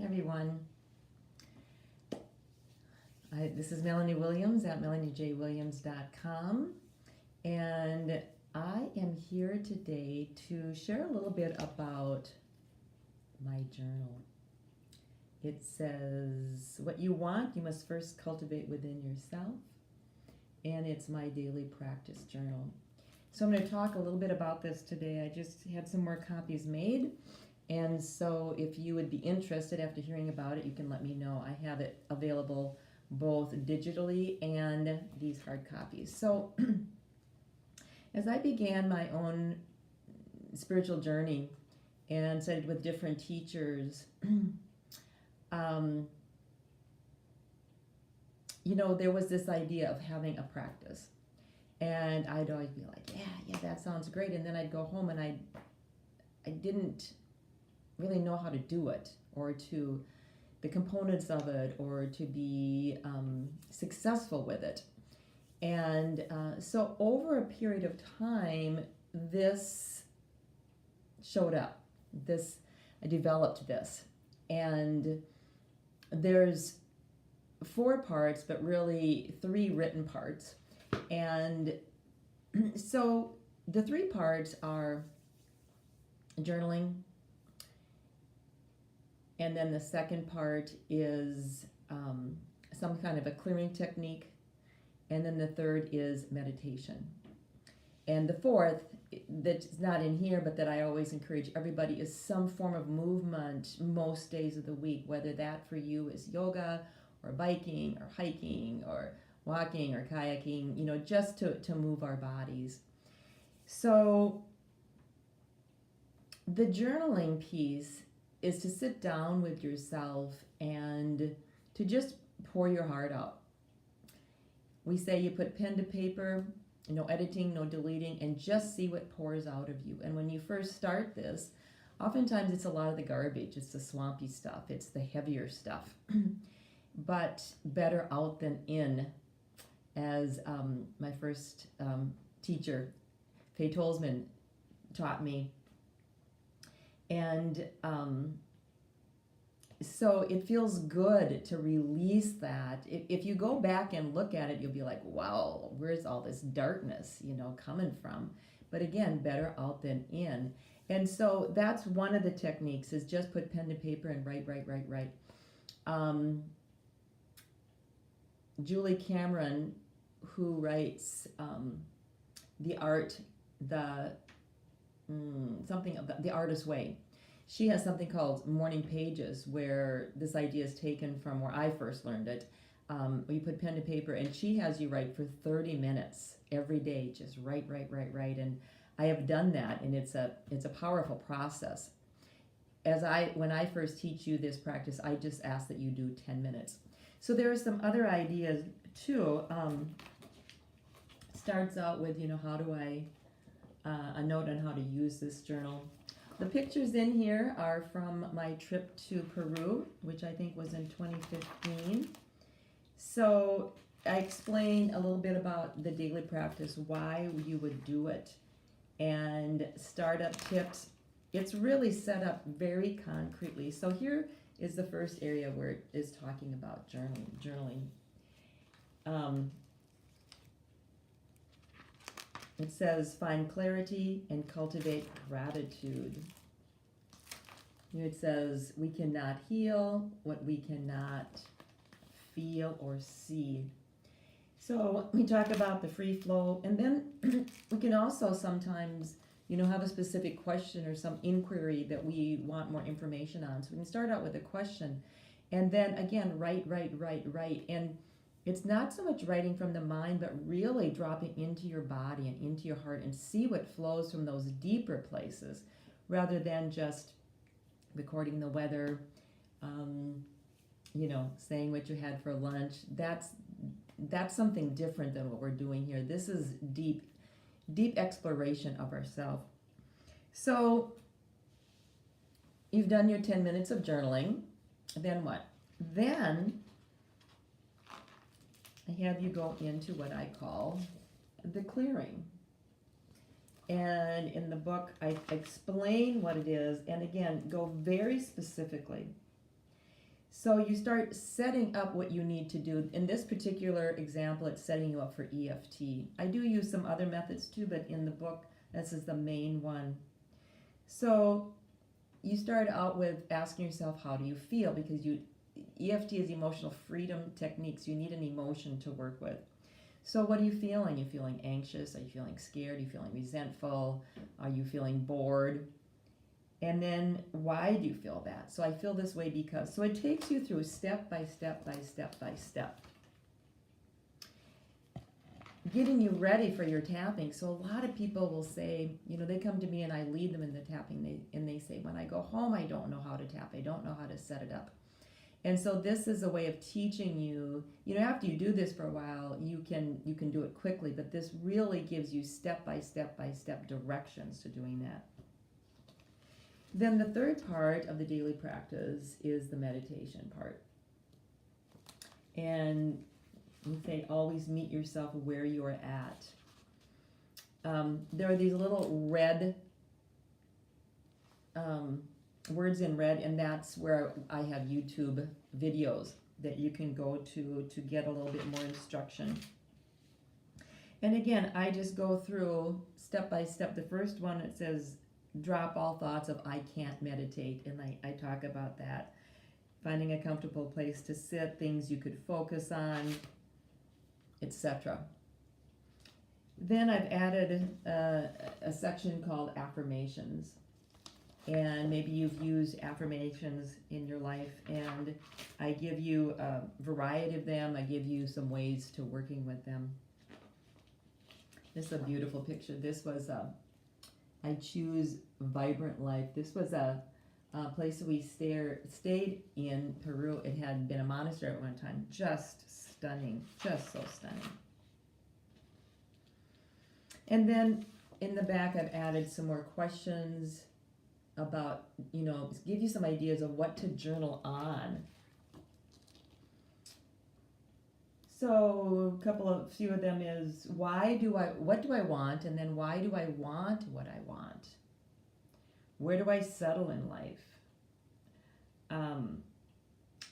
Everyone. This is Melanie Williams at melaniejwilliams.com, and I am here today to share a little bit about my journal. It says, what you want, you must first cultivate within yourself, and it's my daily practice journal. So I'm going to talk a little bit about this today. I just had some more copies made, and so if you would be interested after hearing about it, you can let me know. I have it available both digitally and these hard copies. So as I began my own spiritual journey and studied with different teachers, there was this idea of having a practice. And I'd always be like, yeah, that sounds great. And then I'd go home and I didn't really know how to do it, or to the components of it, or to be successful with it. And so over a period of time, this showed up. I developed this. And there's 4 parts, but really 3 written parts. And so the 3 parts are journaling, and then the second part is some kind of a clearing technique, and then the third is meditation. And the 4th, that's not in here, but that I always encourage everybody, is some form of movement most days of the week, whether that for you is yoga or biking or hiking or walking or kayaking, just to move our bodies. So the journaling piece is to sit down with yourself and to just pour your heart out. We say you put pen to paper, no editing, no deleting, and just see what pours out of you. And when you first start this, oftentimes it's a lot of the garbage. It's the swampy stuff. It's the heavier stuff. But better out than in, as my first teacher, Faye Tolsman, taught me. And so it feels good to release that. If you go back and look at it, you'll be like, wow, where's all this darkness, coming from? But again, better out than in. And so that's one of the techniques, is just put pen to paper and write. Julie Cameron, who writes The Artist's Way, she has something called Morning Pages, where this idea is taken from where I first learned it. You put pen to paper, and she has you write for 30 minutes every day. Just write. And I have done that, and it's a powerful process. When I first teach you this practice, I just ask that you do 10 minutes. So there are some other ideas too. Starts out with, how do I, a note on how to use this journal. The pictures in here are from my trip to Peru, which I think was in 2015. So I explain a little bit about the daily practice, why you would do it, and startup tips. It's really set up very concretely. So here is the first area where it is talking about journaling. It says, find clarity and cultivate gratitude. Here it says, we cannot heal what we cannot feel or see. So we talk about the free flow, and then we can also sometimes, have a specific question or some inquiry that we want more information on. So we can start out with a question, and then again, write. And it's not so much writing from the mind, but really dropping into your body and into your heart and see what flows from those deeper places, rather than just recording the weather, saying what you had for lunch. That's something different than what we're doing here. This is deep exploration of ourselves. So you've done your 10 minutes of journaling. Then what? Then I have you go into what I call the clearing. And in the book, I explain what it is, and again, go very specifically. So you start setting up what you need to do. In this particular example, it's setting you up for EFT. I do use some other methods too, but in the book, this is the main one. So you start out with asking yourself, how do you feel? Because EFT is emotional freedom techniques. You need an emotion to work with. So what are you feeling? Are you feeling anxious? Are you feeling scared? Are you feeling resentful? Are you feeling bored? And then why do you feel that? So I feel this way because. So it takes you through step by step by step by step, getting you ready for your tapping. So a lot of people will say, they come to me and I lead them in the tapping, and they say, when I go home, I don't know how to tap. I don't know how to set it up. And so this is a way of teaching you, after you do this for a while, you can do it quickly, but this really gives you step by step by step directions to doing that. Then the third part of the daily practice is the meditation part. And you say, always meet yourself where you are at. There are these little red words in red, and that's where I have YouTube videos that you can go to get a little bit more instruction. And again, I just go through step by step. The first one, it says, drop all thoughts of I can't meditate, and I talk about that. Finding a comfortable place to sit, things you could focus on, etc. Then I've added a section called affirmations. And maybe you've used affirmations in your life, and I give you a variety of them. I give you some ways to working with them. This is a beautiful picture. This was I choose vibrant life. This was a place that we stayed in Peru. It had been a monastery at one time. Just stunning, just so stunning. And then in the back, I've added some more questions about, give you some ideas of what to journal on. So a few of them is, what do I want? And then why do I want what I want? Where do I settle in life?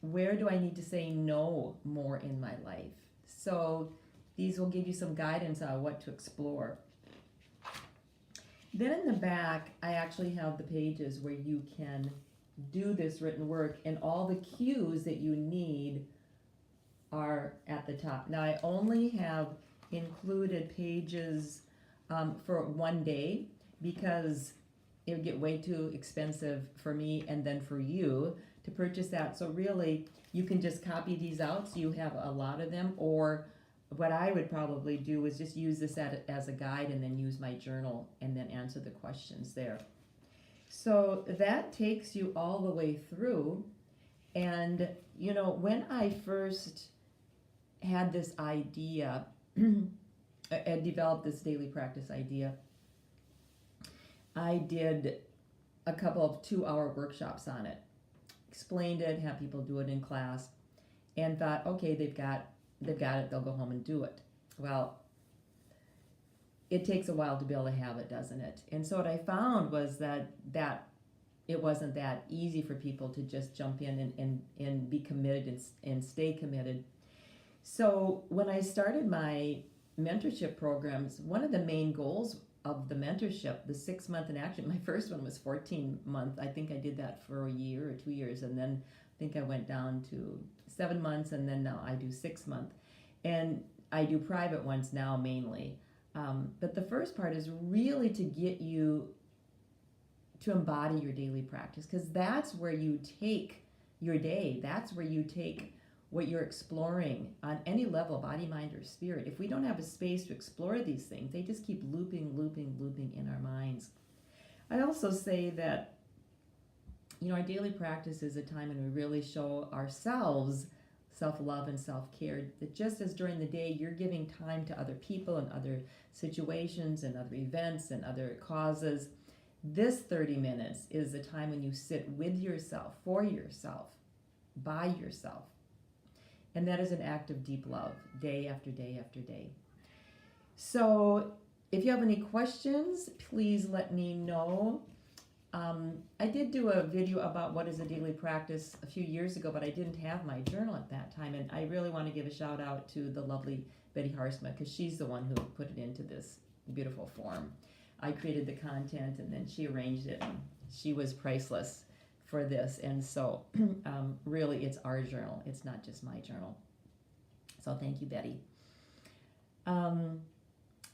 Where do I need to say no more in my life? So these will give you some guidance on what to explore. Then in the back, I actually have the pages where you can do this written work, and all the cues that you need are at the top. Now, I only have included pages for one day because it would get way too expensive for me and then for you to purchase that. So really, you can just copy these out so you have a lot of them, or what I would probably do is just use this as a guide and then use my journal and then answer the questions there. So that takes you all the way through. And, when I first had this idea, I developed this daily practice idea, I did a couple of 2-hour workshops on it, explained it, had people do it in class, and thought, okay, they've got it, they'll go home and do it. Well, it takes a while to be able to have it, doesn't it? And so what I found was that it wasn't that easy for people to just jump in and be committed and stay committed. So when I started my mentorship programs, one of the main goals of the mentorship, the 6-month in action, my first one was 14-month. I think I did that for a year or 2 years, and then I think I went down to 7 months, and then now I do 6-month. And I do private ones now mainly. But the first part is really to get you to embody your daily practice, because that's where you take your day. That's where you take what you're exploring on any level, body, mind, or spirit. If we don't have a space to explore these things, they just keep looping in our minds. I also say that, our daily practice is a time when we really show ourselves self-love and self-care. That just as during the day you're giving time to other people and other situations and other events and other causes, this 30 minutes is the time when you sit with yourself, for yourself, by yourself. And that is an act of deep love, day after day after day. So if you have any questions, please let me know. I did do a video about what is a daily practice a few years ago, but I didn't have my journal at that time. And I really want to give a shout out to the lovely Betty Harsma, because she's the one who put it into this beautiful form. I created the content and then she arranged it. And she was priceless for this. And so really it's our journal. It's not just my journal. So thank you, Betty.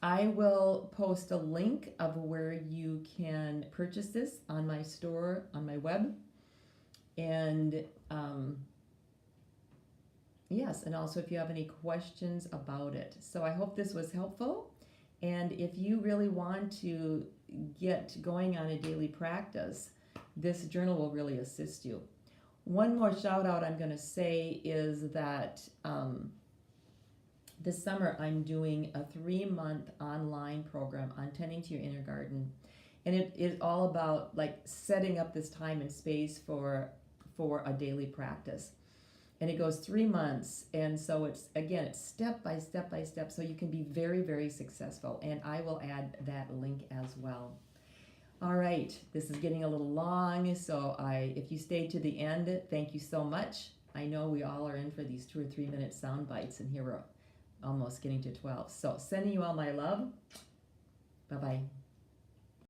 I will post a link of where you can purchase this on my store, on my web. And yes, and also if you have any questions about it. So I hope this was helpful. And if you really want to get going on a daily practice, this journal will really assist you. One more shout out I'm going to say is that this summer I'm doing a 3-month online program on tending to your inner garden. And it is all about like setting up this time and space for a daily practice. And it goes 3 months. And so it's step by step by step. So you can be very, very successful. And I will add that link as well. All right, this is getting a little long. So if you stayed to the end, thank you so much. I know we all are in for these 2 or 3 minute sound bites, and here we're almost getting to 12. So sending you all my love. Bye-bye.